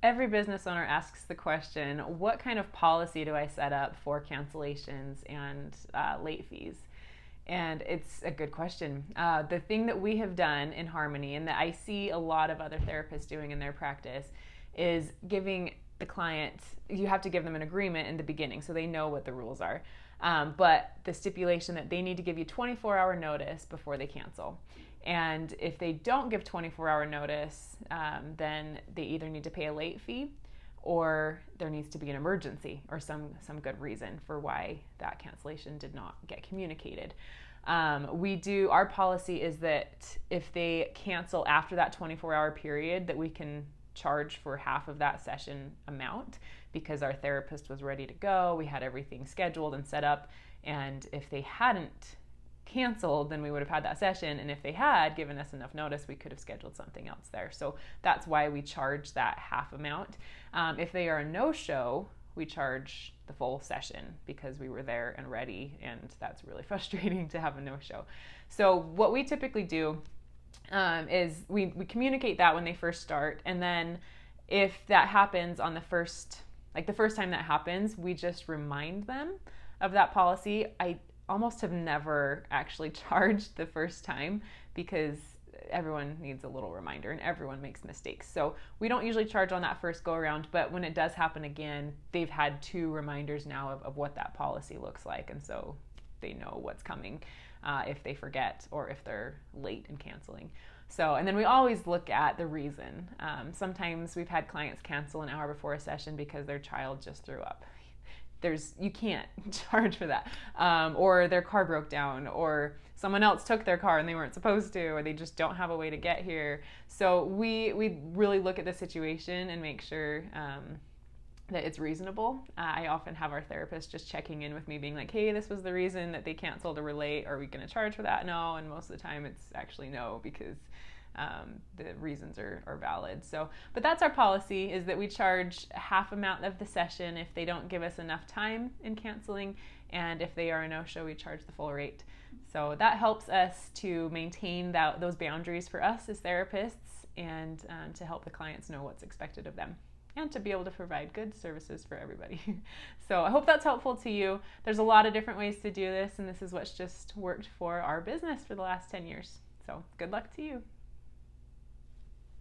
Every business owner asks the question, what kind of policy do I set up for cancellations and late fees? And it's a good question. The thing that we have done in Harmony, and that I see a lot of other therapists doing in their practice, is giving the client, you have to give them an agreement in the beginning so they know what the rules are. But the stipulation that they need to give you 24-hour notice before they cancel. And if they don't give 24-hour notice, then they either need to pay a late fee or there needs to be an emergency or some good reason for why that cancellation did not get communicated. Our policy is that if they cancel after that 24-hour period, that we can charge for half of that session amount because our therapist was ready to go. We had everything scheduled and set up. And if they hadn't canceled, then we would have had that session. And if they had given us enough notice, we could have scheduled something else there. So that's why we charge that half amount. If they are a no-show, we charge the full session because we were there and ready. And that's really frustrating to have a no-show. So what we typically do is we communicate that when they first start. And then if that happens on the first time that happens, we just remind them of that policy. I almost have never actually charged the first time because everyone needs a little reminder and everyone makes mistakes. So we don't usually charge on that first go around, but when it does happen again, they've had 2 reminders now of what that policy looks like. And so they know what's coming if they forget or if they're late in canceling. So, and then we always look at the reason. Sometimes we've had clients cancel an hour before a session because their child just threw up. You can't charge for that. Or their car broke down, or someone else took their car and they weren't supposed to, or they just don't have a way to get here. So we really look at the situation and make sure that it's reasonable. I often have our therapist just checking in with me being like, hey, this was the reason that they canceled or were late. Are we going to charge for that? No. And most of the time it's actually no, because the reasons are valid. So, but that's our policy, is that we charge half amount of the session if they don't give us enough time in canceling. And if they are a no-show, we charge the full rate. So that helps us to maintain those boundaries for us as therapists, and to help the clients know what's expected of them, and to be able to provide good services for everybody. So I hope that's helpful to you. There's a lot of different ways to do this, and this is what's just worked for our business for the last 10 years. So good luck to you.